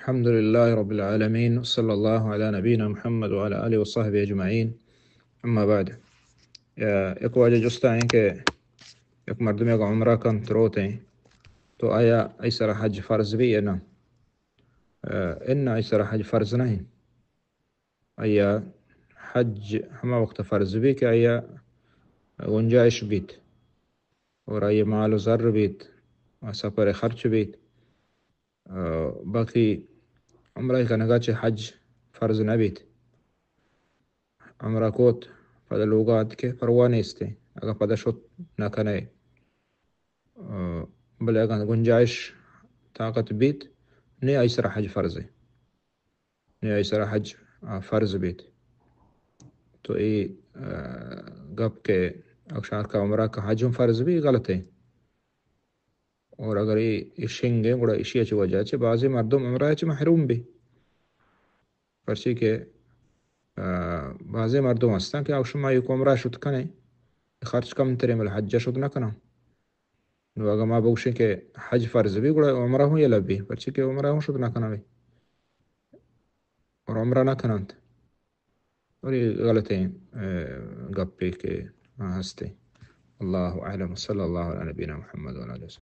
الحمد لله رب العالمين، وصلى الله على نبينا محمد وعلى آله وصحبه أجمعين. أما بعد، ایک واجہ جستا ہے کہ ایک مردم ایک عمرہ کن تروتے ہیں تو آیا ایسر حج فرض بھی ہے نا؟ ان ایسر حج فرض نہیں. آیا حج ہما وقت فرض بھی کہ آیا گنجائش بیت اور آیا مال و ذر بیت اور سفر خرچ بیت. باقی عمرہ کا نگاہ حج فرض نبیت عمرہ کوت پدا لوگات کے پروانے استے اگر پدا شد نہ کنے بلے اگر گنجائش طاقت بیت نہیں ایسر حج فرض ہے، نہیں ایسر حج فرض بیت. تو یہ گپ کے اکشار کا عمرہ کا حج فرض بھی غلط ہے. اور اگر یہ شنگے گوڑا اشیاء چی وجہ چی بعضی مردم عمرہ چی محروم بھی پرچی کہ بعضی مردم هستن که اوشما یک عمره شد کنه خرج کم تری مل حج شد نکنه. نو اگر ما بوشیم که حج فرض بی گوڑا عمره هم یه لبی پرچی که عمره هم شد نکنه بی اور عمره نکنند. اور یہ غلطیں گپے کے ہستے. اللہ اعلم. صلی اللہ علیہ نبینا محمد و علیہ وسلم.